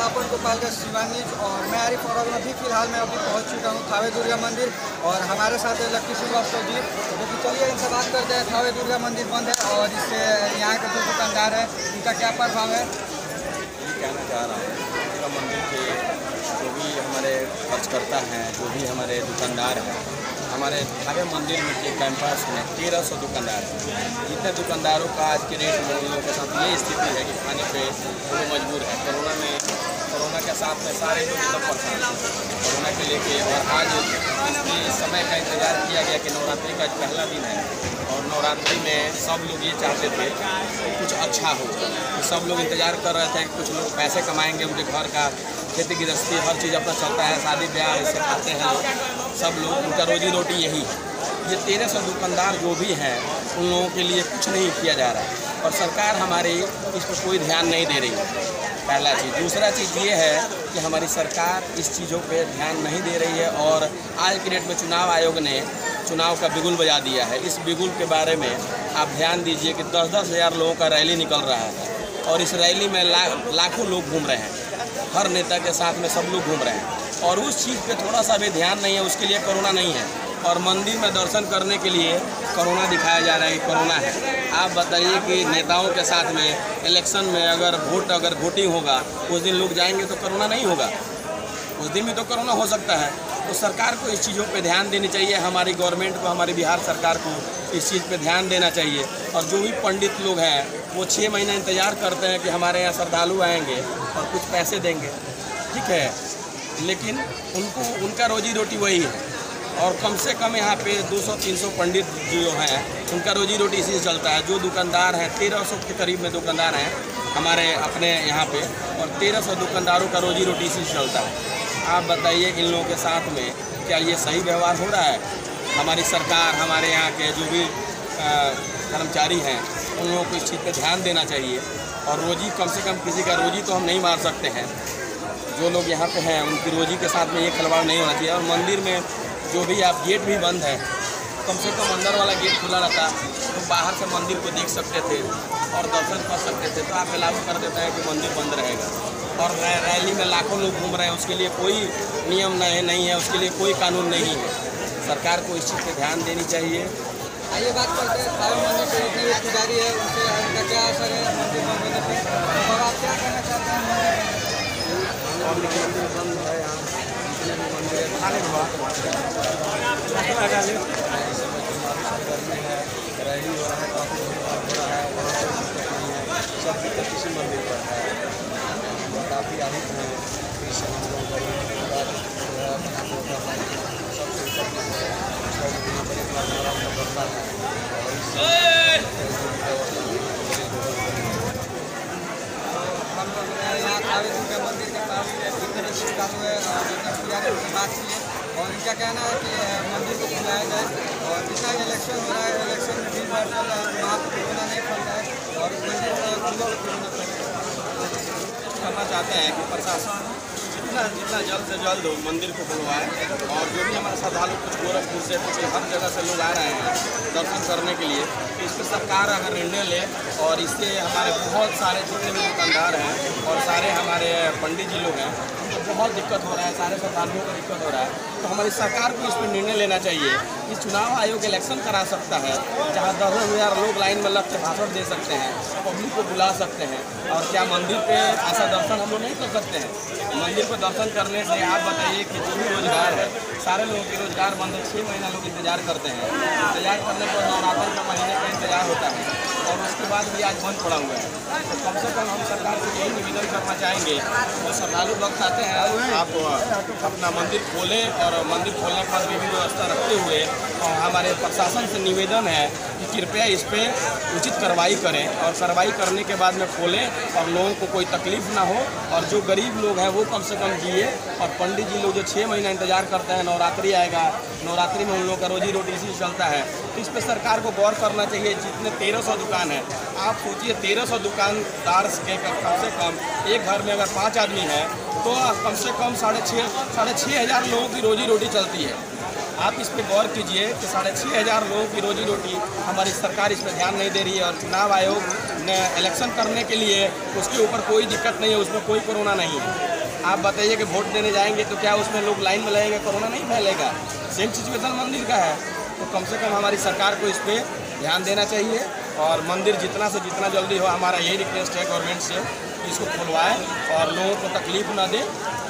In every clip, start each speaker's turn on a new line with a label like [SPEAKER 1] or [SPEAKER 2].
[SPEAKER 1] आपन गोपालगंज शिवानी और मैं आरिफ और अभी फिलहाल मैं अभी पहुंच चुका हूं थावे दुर्गा मंदिर और हमारे साथ है लक्की श्रीवास्तव जी। तो चलिए इनसे बात करते हैं। थावे दुर्गा मंदिर बंद है और इससे यहाँ के जो दुकानदार है उनका क्या प्रभाव है?
[SPEAKER 2] कहना चाह रहा हूँ दुर्गा मंदिर के जो भी हमारे खर्च करता है, जो भी हमारे दुकानदार हैं, हमारे थावे मंदिर में के कैंपस में 1300 दुकानदार हैं। जितने दुकानदारों का आज के रेट में उन लोगों के साथ ये स्थिति है कि खाने पे वो मजबूर है। कोरोना के साथ में सारे लोग एकदम परेशान हैं कोरोना के लेके। और आज इस समय का इंतज़ार किया गया कि नवरात्रि का पहला दिन है और नवरात्रि में सब लोग ये चाहते थे कि कुछ अच्छा हो। तो सब लोग इंतज़ार कर रहे थे कि कुछ लोग पैसे कमाएंगे, उनके घर का खेती गृहस्थी हर चीज़ अपना चलता है, शादी ब्याह इससे खाते हैं सब लोग, उनका रोजी रोटी यही है। ये 1300 दुकानदार जो भी हैं उन लोगों के लिए कुछ नहीं किया जा रहा है और सरकार हमारी इस पर कोई ध्यान नहीं दे रही है, पहला चीज़। दूसरा चीज़ ये है कि हमारी सरकार इस चीज़ों पे ध्यान नहीं दे रही है और आज के डेट में चुनाव आयोग ने चुनाव का बिगुल बजा दिया है। इस बिगुल के बारे में आप ध्यान दीजिए कि 10-10 हज़ार लोगों का रैली निकल रहा है और इस रैली में लाखों लोग घूम रहे हैं, हर नेता के साथ में सब लोग घूम रहे हैं और उस चीज़ पे थोड़ा सा भी ध्यान नहीं है। उसके लिए कोरोना नहीं है और मंदिर में दर्शन करने के लिए कोरोना दिखाया जा रहा है कि कोरोना है। आप बताइए कि नेताओं के साथ में इलेक्शन में अगर वोटिंग होगा उस दिन लोग जाएंगे तो कोरोना नहीं होगा, उस दिन भी तो कोरोना हो सकता है। तो सरकार को इस चीज़ों पे ध्यान देनी चाहिए, हमारी गवर्नमेंट को, हमारी बिहार सरकार को इस चीज़ पे ध्यान देना चाहिए। और जो भी पंडित लोग हैं वो 6 महीना इंतज़ार करते हैं कि हमारे यहाँ श्रद्धालु आएंगे और कुछ पैसे देंगे, ठीक है, लेकिन उनका रोजी रोटी वही है। और कम से कम यहाँ पे 200-300 पंडित जो हैं उनका रोजी रोटी इसी से चलता है। जो दुकानदार हैं 1300 के करीब में दुकानदार हैं हमारे अपने यहाँ पे और 1300 दुकानदारों का रोजी रोटी इसी से चलता है। आप बताइए इन लोगों के साथ में क्या ये सही व्यवहार हो रहा है? हमारी सरकार, हमारे यहाँ के जो भी कर्मचारी हैं उन लोगों को इस चीज़ पे ध्यान देना चाहिए। और रोजी कम से कम किसी का रोजी तो हम नहीं मार सकते हैं, जो लोग यहाँ पे हैं उनकी रोजी के साथ में ये खिलवाड़ नहीं होना चाहिए। और मंदिर में जो भी आप गेट भी बंद है, कम से कम अंदर वाला गेट खुला रहता तो बाहर से मंदिर को देख सकते थे और दर्शन कर सकते थे। तो आप लागू कर देते हैं कि मंदिर बंद रहेगा और रैली में लाखों लोग घूम रहे हैं, उसके लिए कोई नियम नहीं है, उसके लिए कोई कानून नहीं है। सरकार को इस चीज़ पर ध्यान देनी चाहिए।
[SPEAKER 1] आइए बात करते हैं थावे मंदिर के जितने भी पुजारी है उनसे उनका क्या असर है मंदिर बंद होने पर और आप क्या कहना चाहते हैं?
[SPEAKER 2] मंदिर बंद है, यहाँ जितने भी मंदिर है खाने में रैली हो रहा है, काफ़ी हो रहा है, वहाँ पर सब दिक्कत किसी मंदिर पर है। काफ़ी अधिक है इससे हम लोग
[SPEAKER 1] यहाँ थावे दुर्गा मंदिर के पास जितने श्रद्धालु है पुजारी उनसे बात की है और इनका कहना है कि मंदिर को खुलाया जाए और जितना इलेक्शन हो रहा है इलेक्शन में भीड़ भाड़ चल रहा है, वहाँ पर कोरोना नहीं फैल रहा है और मंदिर खुला कोरोना
[SPEAKER 2] करना चाहते हैं कि प्रशासन जितना जल्द से जल्द मंदिर को खुलवाए और जो भी हमारे श्रद्धालु कुछ गोरखपुर से कुछ हर जगह से लोग आ रहे हैं दर्शन करने के लिए, तो इस पर सरकार अगर निर्णय ले और इससे हमारे बहुत सारे जितने भी दुकानदार हैं और सारे हमारे पंडित जी लोग हैं उनको बहुत दिक्कत हो रहा है, सारे श्रद्धालुओं को दिक्कत हो रहा है। तो हमारी सरकार को इस पर निर्णय लेना चाहिए कि चुनाव आयोग इलेक्शन करा सकता है जहाँ 10,000 लोग लाइन में लग के भाषण दे सकते हैं, पब्लिक को बुला सकते हैं। और क्या मंदिर पे ऐसा दर्शन हम लोग नहीं कर सकते हैं? मंदिर पर दर्शन करने से आप बताइए कि जो भी रोजगार है सारे लोगों के रोजगार बंद है। 6 महीना लोग इंतजार करते हैं, इंतजार करने पर नवरात्र का महीने का इंतजार होता है और उसके बाद भी आज बंद पड़ा हुआ है। तो कम से कम हम सरकार से यही निवेदन करना चाहेंगे, जो श्रद्धालु भक्त आते हैं आप अपना मंदिर खोलें और मंदिर खोलने पर विधि व्यवस्था रखते हुए हमारे प्रशासन से निवेदन है कि कृपया इस पर उचित कार्रवाई करें और कार्रवाई करने के बाद में खोलें और लोगों को कोई तकलीफ ना हो और जो गरीब लोग हैं वो कम से कम जिए। और पंडित जी लोग जो 6 महीना इंतजार करते हैं, नवरात्रि आएगा, नवरात्रि में उन लोगों का रोजी रोटी इसी से चलता है, तो इस पर सरकार को गौर करना चाहिए। जितने 1300 दुकान है, आप सोचिए 1300 दुकानदार के कम से कम एक घर में अगर 5 आदमी हैं तो कम से कम 6,500 लोगों की रोजी रोटी चलती है। आप इस पर गौर कीजिए कि 6,500 लोगों की रोजी रोटी हमारी सरकार इस पर ध्यान नहीं दे रही है। और चुनाव आयोग ने इलेक्शन करने के लिए उसके ऊपर कोई दिक्कत नहीं है, उसमें कोई कोरोना नहीं है। आप बताइए कि वोट देने जाएंगे तो क्या उसमें लोग लाइन में लगेंगे, कोरोना नहीं फैलेगा। सेम सिचुएशन मंदिर का है। तो कम से कम हमारी सरकार को इस पर ध्यान देना चाहिए और मंदिर जितना से जितना जल्दी हो, हमारा यही रिक्वेस्ट है गवर्नमेंट से कि इसको खुलवाएं और लोगों को तकलीफ ना दे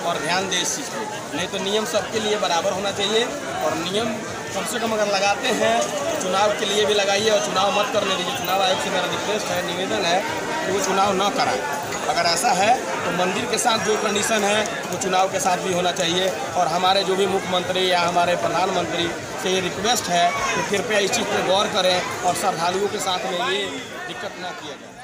[SPEAKER 2] और ध्यान दे इस चीज़ पे। नहीं तो नियम सबके लिए बराबर होना चाहिए और नियम कम से कम अगर लगाते हैं तो चुनाव के लिए भी लगाइए और चुनाव मत करने दीजिए। चुनाव आयोग से मेरा रिक्वेस्ट है, निवेदन है कि वो चुनाव न कराएं। अगर ऐसा है तो मंदिर के साथ जो कंडीशन है वो चुनाव के साथ भी होना चाहिए। और हमारे जो भी मुख्यमंत्री या हमारे प्रधानमंत्री से ये रिक्वेस्ट है कि कृपया इस चीज़ पर गौर करें और श्रद्धालुओं के साथ में ये दिक्कत ना किया जाए।